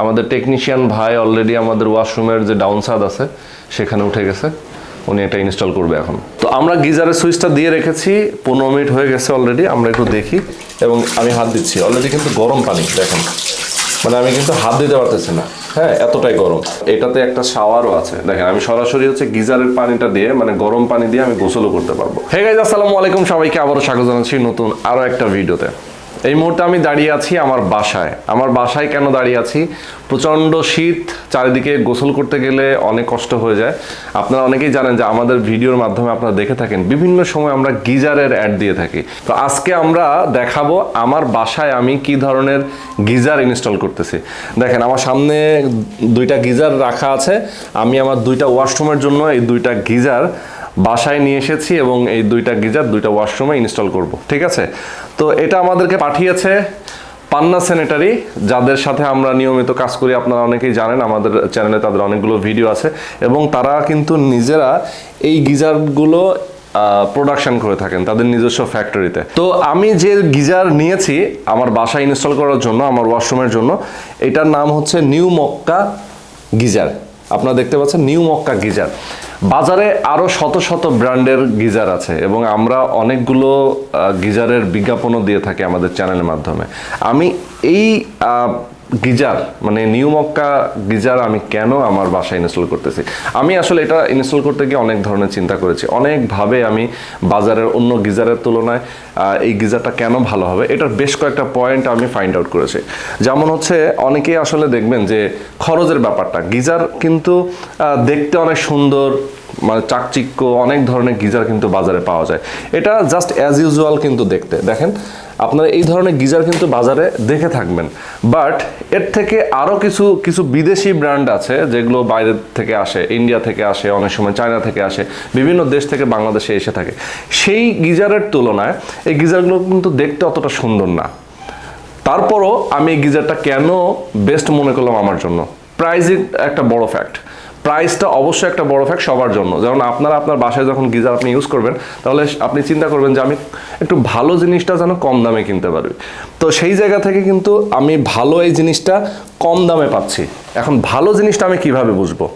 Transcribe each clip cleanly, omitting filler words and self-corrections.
আমাদের টেকনিশিয়ান ভাই অলরেডি আমাদের ওয়াশরুমের যে ডাউন ছাদ আছে সেখানে উঠে গেছে, উনি এটা ইনস্টল করবে এখন। তো আমরা গিজারের সুইচটা দিয়ে রেখেছি, 15 মিনিট হয়ে গেছে অলরেডি। আমরা একটু দেখি এবং আমি হাত দিচ্ছি, অলরেডি কিন্তু গরম পানি দেখেন, মানে আমি কিন্তু হাত দিতে পারতেছি না, হ্যাঁ এতটাই গরম। এটাতে একটা শাওয়ারও আছে, দেখেন আমি সরাসরি হচ্ছে গিজারের পানিটা দিয়ে মানে গরম পানি দিয়ে আমি গোসলও করতে পারবো। হে গাইস, আসসালামু আলাইকুম, সবাইকে আবারও স্বাগত জানাচ্ছি নতুন আরও একটা ভিডিওতে। এই মুহূর্তে আমি দাঁড়িয়ে আছি আমার বাসায়। আমার বাসায় কেন দাঁড়িয়ে আছি? প্রচণ্ড শীত, চারিদিকে গোসল করতে গেলে অনেক কষ্ট হয়ে যায়। আপনারা অনেকেই জানেন যে আমাদের ভিডিওর মাধ্যমে আপনারা দেখে থাকেন বিভিন্ন সময় আমরা গিজারের অ্যাড দিয়ে থাকি। তো আজকে আমরা দেখাবো আমার বাসায় আমি কি ধরনের গিজার ইনস্টল করতেছি। দেখেন আমার সামনে দুইটা গিজার রাখা আছে। আমি আমার দুইটা ওয়াশরুমের জন্য এই দুইটা গিজার বাসায় নিয়ে এসেছি এবং এই দুইটা গিজার দুইটা ওয়াশরুমে ইনস্টল করব, ঠিক আছে? তো এটা আমাদেরকে পাঠিয়েছে পান্না স্যানিটারি, যাদের সাথে আমরা নিয়মিত কাজ করি। আপনারা অনেকেই জানেন, আমাদের চ্যানেলে তাদের অনেকগুলো ভিডিও আছে এবং তারা কিন্তু নিজেরা এই গিজারগুলো প্রোডাকশন করে থাকেন তাদের নিজস্ব ফ্যাক্টরিতে। তো আমি যে গিজার নিয়েছি আমার বাসায় ইনস্টল করার জন্য, আমার ওয়াশরুমের জন্য, এটার নাম হচ্ছে নিউ মক্কা গিজার। আপনারা দেখতে পাচ্ছেন নিউ মক্কা গিজার। বাজারে আরও শত শত ব্র্যান্ডের গিজার আছে এবং আমরা অনেকগুলো গিজারের বিজ্ঞাপনও দিয়ে থাকি আমাদের চ্যানেলের মাধ্যমে। আমি এই গিজার মানে নিউ মক্কা গিজার আমি কেন আমার বাসায় ইনস্টল করতেছি? আমি আসলে এটা ইনস্টল করতে গিয়ে অনেক ধরনের চিন্তা করেছি, অনেকভাবে আমি বাজারের অন্য গিজারের তুলনায় এই গিজারটা কেন ভালো হবে এটার বেশ কয়েকটা পয়েন্ট আমি ফাইন্ড আউট করেছি। যেমন হচ্ছে অনেকেই আসলে দেখবেন যে খরচের ব্যাপারটা, গিজার কিন্তু দেখতে অনেক সুন্দর, মানে চাকচিক্য, অনেক ধরনের গিজার কিন্তু বাজারে পাওয়া যায়। এটা জাস্ট অ্যাজ ইউজুয়াল কিন্তু দেখতে, দেখেন আপনারা এই ধরনের গিজার কিন্তু বাজারে দেখে থাকবেন। বাট এর থেকে আরও কিছু বিদেশি ব্র্যান্ড আছে যেগুলো বাইরে থেকে আসে, ইন্ডিয়া থেকে আসে, অনেক সময় চায়না থেকে আসে, বিভিন্ন দেশ থেকে বাংলাদেশে এসে থাকে। সেই গিজারের তুলনায় এই গিজারগুলো কিন্তু দেখতে অতটা সুন্দর না। তারপরও আমি এই গিজারটা কেন বেস্ট মনে করলাম আমার জন্য, প্রাইসই একটা বড় ফ্যাক্ট। প্রাইসটা অবশ্যই একটা বড় ফ্যাক্ট সবার জন্য। যেমন আপনারা আপনার বাসায় যখন গিজার আপনি ইউজ করবেন, তাহলে আপনি চিন্তা করবেন যে আমি একটু ভালো জিনিসটা যেন কম দামে কিনতে পারি। তো সেই জায়গা থেকে কিন্তু আমি ভালো এই জিনিসটা কম দামে পাচ্ছি। এখন ভালো জিনিসটা আমি কিভাবে বুঝবো?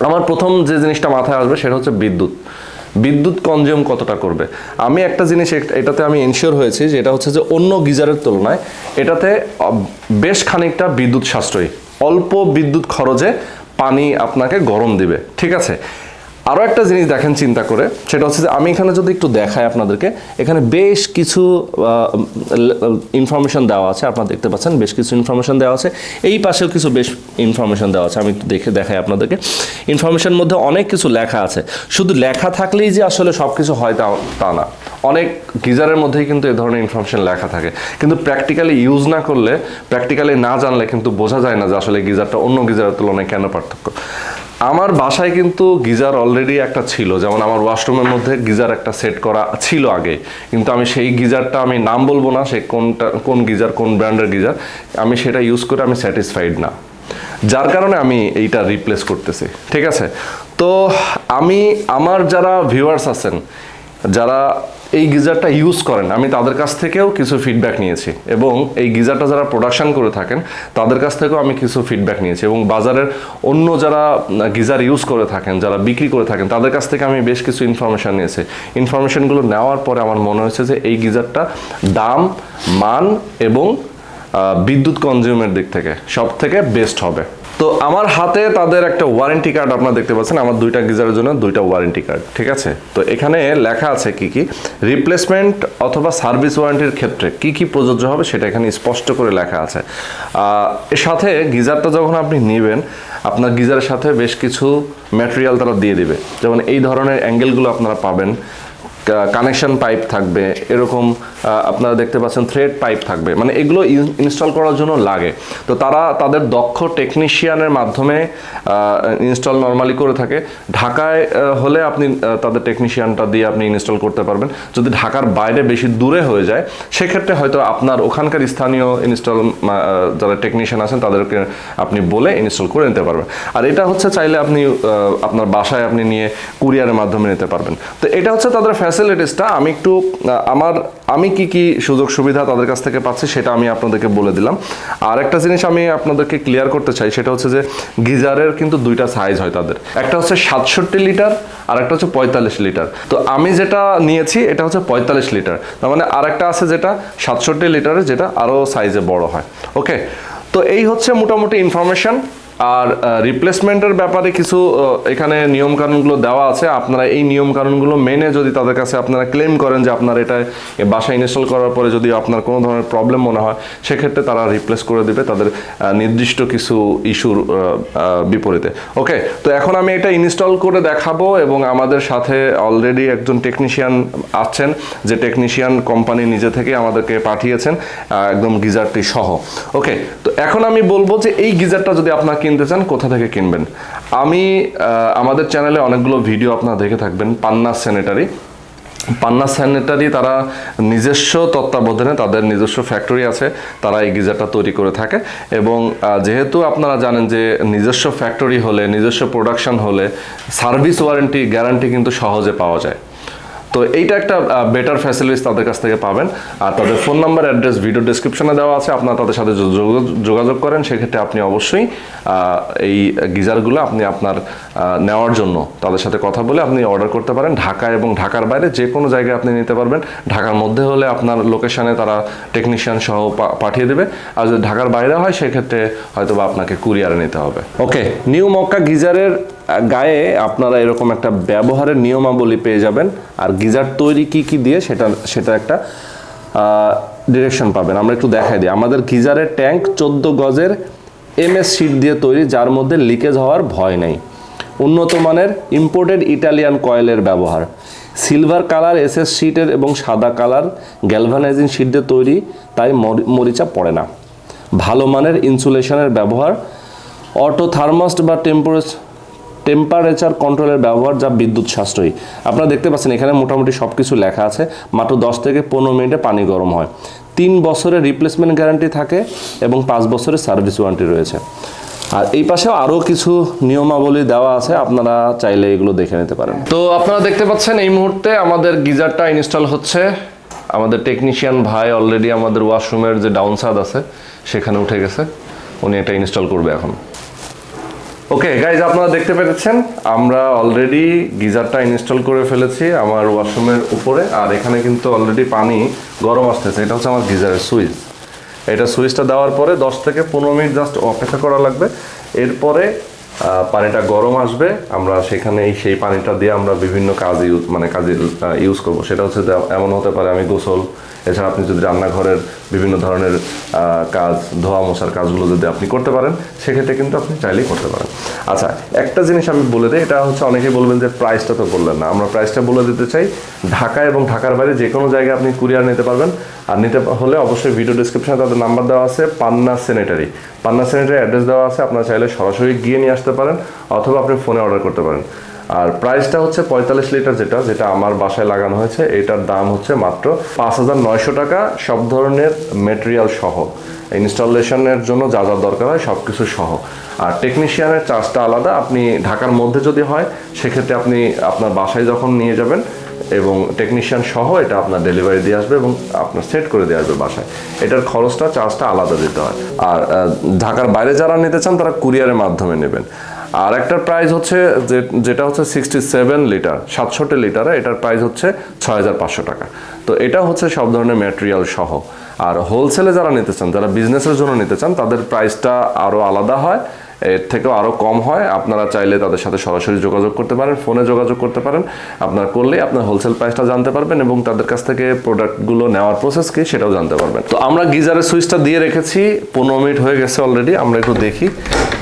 আমার প্রথম যে জিনিসটা মাথায় আসবে সেটা হচ্ছে বিদ্যুৎ কনজিউম কতটা করবে। আমি একটা জিনিস এটাতে আমি এনশিওর হয়েছি যে এটা হচ্ছে যে অন্য গিজারের তুলনায় এটাতে বেশ খানিকটা বিদ্যুৎ সাশ্রয়ী, অল্প বিদ্যুৎ খরচে পানি আপনাকে গরম দিবে, ঠিক আছে? আরও একটা জিনিস দেখেন চিন্তা করে, সেটা হচ্ছে যে আমি এখানে যদি একটু দেখাই আপনাদেরকে, এখানে বেশ কিছু ইনফরমেশন দেওয়া আছে। আপনারা দেখতে পাচ্ছেন বেশ কিছু ইনফরমেশন দেওয়া আছে, এই পাশেও কিছু বেশ ইনফরমেশন দেওয়া আছে। আমি একটু দেখাই আপনাদেরকে। ইনফরমেশনের মধ্যে অনেক কিছু লেখা আছে। শুধু লেখা থাকলেই যে আসলে সব কিছু হয় তা না। অনেক গিজারের মধ্যেই কিন্তু এই ধরনের ইনফরমেশন লেখা থাকে, কিন্তু প্র্যাকটিক্যালি ইউজ না করলে, প্র্যাকটিক্যালি না জানলে কিন্তু বোঝা যায় না যে আসলে গিজারটা অন্য গিজারের তুলনায় কেন পার্থক্য। আমার বাসায় কিন্তু গিজার অলরেডি একটা ছিল, যেমন আমার ওয়াশরুমের মধ্যে গিজার একটা সেট করা ছিল আগে, কিন্তু আমি সেই গিজারটা, আমি নাম বলবো না সে কোন গিজার, কোন ব্র্যান্ডের গিজার, আমি সেটা ইউজ করে আমি স্যাটিসফাইড না, যার কারণে আমি এইটা রিপ্লেস করতেছি, ঠিক আছে? তো আমি আমার যারা ভিউয়ার্স আছেন, যারা এই গিজারটা ইউজ করেন, আমি তাদের কাছ থেকেও কিছু ফিডব্যাক নিয়েছি এবং এই গিজারটা যারা প্রোডাকশন করে থাকেন তাদের কাছ থেকেও আমি কিছু ফিডব্যাক নিয়েছি এবং বাজারের অন্য যারা গিজার ইউজ করে থাকেন, যারা বিক্রি করে থাকেন, তাদের কাছ থেকে আমি বেশ কিছু ইনফরমেশান নিয়েছি। ইনফরমেশানগুলো নেওয়ার পরে আমার মনে হয়েছে যে এই গিজারটা দাম, মান এবং বিদ্যুৎ কনজিউমের দিক থেকে সব থেকে বেস্ট হবে। তো আমার হাতে তাদের একটা ওয়ারেন্টি কার্ড আপনারা দেখতে পাচ্ছেন, আমার দুইটা গিজারের জন্য দুইটা ওয়ারেন্টি কার্ড, ঠিক আছে? তো এখানে লেখা আছে কি রিপ্লেসমেন্ট অথবা সার্ভিস ওয়ারেন্টির ক্ষেত্রে কি প্রযোজ্য হবে সেটা এখানে স্পষ্ট করে লেখা আছে। এর সাথে গিজারটা যখন আপনি নেবেন, আপনার গিজারের সাথে বেশ কিছু ম্যাটেরিয়াল তারা দিয়ে দিবে, যেমন এই ধরনের অ্যাঙ্গেলগুলো আপনারা পাবেন, কানেকশন পাইপ থাকবে, এরকম আপনারা দেখতে পাচ্ছেন থ্রেড পাইপ থাকবে, মানে এগুলো ইনস্টল করার জন্য লাগে। তো তারা তাদের দক্ষ টেকনিশিয়ানের মাধ্যমে ইনস্টল নর্মালি করে থাকে। ঢাকায় হলে আপনি তাদের টেকনিশিয়ানটা দিয়ে আপনি ইনস্টল করতে পারবেন। যদি ঢাকার বাইরে বেশি দূরে হয়ে যায় সেক্ষেত্রে হয়তো আপনার ওখানকার স্থানীয় ইনস্টল যারা টেকনিশিয়ান আছেন তাদেরকে আপনি বলে ইনস্টল করে নিতে পারবেন। আর এটা হচ্ছে চাইলে আপনি আপনার বাসায় আপনি নিয়ে কুরিয়ারের মাধ্যমে নিতে পারবেন। তো এটা হচ্ছে তাদের ফ্যাসিলিটিসটা আমি একটু আমি কি সুযোগ সুবিধা তাদের কাছ থেকে পাচ্ছি সেটা আমি আপনাদেরকে বলে দিলাম। আর একটা জিনিস আমি আপনাদেরকে ক্লিয়ার করতে চাই, সেটা হচ্ছে যে গিজারের কিন্তু দুইটা সাইজ হয় তাদের, একটা হচ্ছে 67 লিটার আর একটা হচ্ছে 45 লিটার। তো আমি যেটা নিয়েছি এটা হচ্ছে 45 লিটার, তার মানে আরেকটা আছে যেটা 67 লিটারের, যেটা আরও সাইজে বড় হয়। ওকে, তো এই হচ্ছে মোটামুটি ইনফরমেশন। আর রিপ্লেসমেন্টের ব্যাপারে কিছু এখানে নিয়মকানুনগুলো দেওয়া আছে। আপনারা এই নিয়মকানুনগুলো মেনে যদি তাদের কাছে আপনারা ক্লেম করেন যে আপনার এটা বাসায় ইনস্টল করার পরে যদি আপনার কোনো ধরনের প্রবলেম মনে হয়, সেক্ষেত্রে তারা রিপ্লেস করে দেবে তাদের নির্দিষ্ট কিছু ইস্যুর বিপরীতে। ওকে, তো এখন আমি এটা ইনস্টল করে দেখাবো এবং আমাদের সাথে অলরেডি একজন টেকনিশিয়ান আছেন, যে টেকনিশিয়ান কোম্পানি নিজে থেকে আমাদেরকে পাঠিয়েছেন একদম গিজারটি সহ। ওকে, তো এখন আমি বলবো যে এই গিজারটা যদি আপনার কিনতে চান কোথা থেকে কিনবেন। আমাদের চ্যানেলে অনেকগুলো ভিডিও আপনারা দেখে থাকবেন। পান্না স্যানিটারি তারা নিজস্ব তত্ত্বাবধানে, তাদের নিজস্ব ফ্যাক্টরি আছে, তারা এই গিজারটা তৈরি করে থাকে। এবং যেহেতু আপনারা জানেন যে নিজস্ব ফ্যাক্টরি হলে, নিজস্ব প্রোডাকশন হলে সার্ভিস ওয়ারেন্টি গ্যারান্টি কিন্তু সহজে পাওয়া যায়। তো এইটা একটা বেটার ফ্যাসিলিটিস তাদের কাছ থেকে পাবেন। আর তাদের ফোন নাম্বার, অ্যাড্রেস ভিডিও ডেসক্রিপশনে দেওয়া আছে, আপনারা তাদের সাথে যোগাযোগ করেন, সেক্ষেত্রে আপনি অবশ্যই এই গিজারগুলো আপনি আপনার নেওয়ার জন্য তাদের সাথে কথা বলে আপনি অর্ডার করতে পারেন। ঢাকা এবং ঢাকার বাইরে যে কোনো জায়গায় আপনি নিতে পারবেন। ঢাকার মধ্যে হলে আপনার লোকেশানে তারা টেকনিশিয়ান সহ পাঠিয়ে দেবে, আর যদি ঢাকার বাইরে হয় সেক্ষেত্রে হয়তো বা আপনাকে কুরিয়ারে নিতে হবে। ওকে, নিউ মক্কা গিজারের গায়ে আপনারা এরকম একটা ব্যবহারের নিয়মাবলী পেয়ে যাবেন, আর গিজার তৈরি কি দিয়ে সেটা একটা ডিরেকশন পাবেন। আমরা একটু দেখাই দিই। আমাদের গিজারের ট্যাঙ্ক 14 গজের MS শিট দিয়ে তৈরি, যার মধ্যে লিকেজ হওয়ার ভয় নেই। উন্নত মানের ইম্পোর্টেড ইটালিয়ান কয়েলের ব্যবহার, সিলভার কালার SS শিটের এবং সাদা কালার গ্যালভানাইজিং শিট দিয়ে তৈরি, তাই মরিচা পড়ে না। ভালো মানের ইনসুলেশনের ব্যবহার, অটো থার্মাস্ট বা টেম্পারেচার কন্ট্রোলের ব্যবহার, যা বিদ্যুৎ সাশ্রয়ী। আপনারা দেখতে পাচ্ছেন এখানে মোটামুটি সব কিছু লেখা আছে। মাত্র 10 থেকে 15 মিনিটে পানি গরম হয়। 3 বছরের রিপ্লেসমেন্ট গ্যারান্টি থাকে এবং 5 বছরের সার্ভিস ওয়ারেন্টি রয়েছে। আর এই পাশেও আরও কিছু নিয়মাবলী দেওয়া আছে, আপনারা চাইলে এগুলো দেখে নিতে পারেন। তো আপনারা দেখতে পাচ্ছেন এই মুহূর্তে আমাদের গিজারটা ইনস্টল হচ্ছে। আমাদের টেকনিশিয়ান ভাই অলরেডি আমাদের ওয়াশরুমের যে ডাউন ছাদ আছে সেখানে উঠে গেছে, উনি এটা ইনস্টল করবে এখন। ওকে গাইজ, আপনারা দেখতে পেরেছেন আমরা অলরেডি গিজারটা ইনস্টল করে ফেলেছি আমার ওয়াশরুমের উপরে। আর এখানে কিন্তু অলরেডি পানি গরম আসতেছে। এটা হচ্ছে আমার গিজারের সুইচ। এটা সুইচটা দেওয়ার পরে 10 থেকে 15 মিনিট জাস্ট অপেক্ষা করা লাগবে। এরপরে পানিটা গরম আসবে, আমরা সেখানে সেই পানিটা দিয়ে আমরা বিভিন্ন কাজে ইউজ করবো। সেটা হচ্ছে এমন হতে পারে আমি গোসল, এছাড়া আপনি যদি রান্নাঘরের বিভিন্ন ধরনের কাজ, ধোয়া মোছার কাজগুলো যদি আপনি করতে পারেন, সেক্ষেত্রে কিন্তু আপনি চাইলেই করতে পারেন। আচ্ছা, একটা জিনিস আমি বলে দিই, এটা হচ্ছে অনেকেই বলবেন যে প্রাইসটা তো বললেন না। আমরা প্রাইসটা বলে দিতে চাই। ঢাকা এবং ঢাকার বাইরে যে কোনো জায়গায় আপনি কুরিয়ার নিতে পারবেন। আর নিতে হলে অবশ্যই ভিডিও ডিসক্রিপশনে তাদের নাম্বার দেওয়া আছে। পান্না স্যানিটারি অ্যাড্রেস দেওয়া আছে। আপনারা চাইলে সরাসরি গিয়ে নিয়ে আসতে পারেন, অথবা আপনি ফোনে অর্ডার করতে পারেন। আর প্রাইসটা হচ্ছে 45 লিটার, যেটা আমার বাসায় লাগানো হয়েছে, এটার দাম হচ্ছে মাত্র 5,900 টাকা, সব ধরনের মেটেরিয়াল সহ, ইনস্টলেশনের জন্য যা যা দরকার হয় সব কিছু সহ। আর টেকনিশিয়ানের চার্জটা আলাদা। আপনি ঢাকার মধ্যে যদি হয় সেক্ষেত্রে আপনি আপনার বাসায় যখন নিয়ে যাবেন এবং টেকনিশিয়ান সহ এটা আপনার ডেলিভারি দিয়ে আসবে এবং আপনার সেট করে দিয়ে আসবে বাসায়, এটার চার্জটা আলাদা দিতে হয়। আর ঢাকার বাইরে যারা নিতে চান তারা কুরিয়ারের মাধ্যমে নেবেন। আর একটার প্রাইস হচ্ছে যেটা হচ্ছে 67 লিটার, 67 লিটারে, এটার প্রাইস হচ্ছে 6,500 টাকা। তো এটা হচ্ছে সব ধরনের ম্যাটেরিয়াল সহ। আর হোলসেলে যারা নিতে চান, যারা বিজনেসের জন্য নিতে চান, তাদের প্রাইসটা আরও আলাদা হয়, এর থেকেও আরও কম হয়। আপনারা চাইলে তাদের সাথে সরাসরি যোগাযোগ করতে পারেন, ফোনে যোগাযোগ করতে পারেন। আপনার করলেই আপনার হোলসেল প্রাইসটা জানতে পারবেন এবং তাদের কাছ থেকে প্রোডাক্টগুলো নেওয়ার প্রসেস কি সেটাও জানতে পারবেন। তো আমরা গিজারের সুইচটা দিয়ে রেখেছি, 15 মিনিট হয়ে গেছে অলরেডি। আমরা একটু দেখি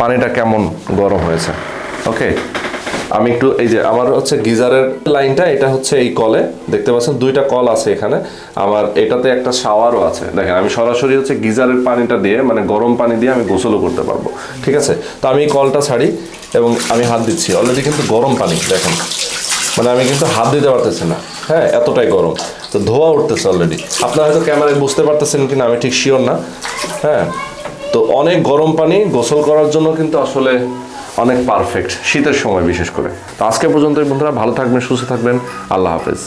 পানিটা কেমন গরম হয়েছে। ওকে, আমি একটু, এই যে আমার হচ্ছে গিজারের লাইনটা, এটা হচ্ছে এই কলে, দেখতে পাচ্ছেন 2টা কল আছে এখানে। আমার এটাতে একটা শাওয়ারও আছে। দেখেন, আমি সরাসরি হচ্ছে গিজারের পানিটা দিয়ে, মানে গরম পানি দিয়ে আমি গোসলও করতে পারবো। ঠিক আছে, তো আমি এই কলটা ছাড়ি এবং আমি হাত দিচ্ছি। অলরেডি কিন্তু গরম পানি, দেখেন, মানে আমি কিন্তু হাত দিতে পারতেছি না, হ্যাঁ, এতটাই গরম। তো ধোয়া উঠতেছে অলরেডি। আপনারা হয়তো ক্যামেরায় বুঝতে পারতেছেন কিনা আমি ঠিক শিওর না, হ্যাঁ। তো অনেক গরম পানি গোসল করার জন্য কিন্তু আসলে অনেক পারফেক্ট, শীতের সময় বিশেষ করে। তো আজকে পর্যন্ত বন্ধুরা, ভালো থাকবেন, সুস্থ থাকবেন, আল্লাহ হাফেজ।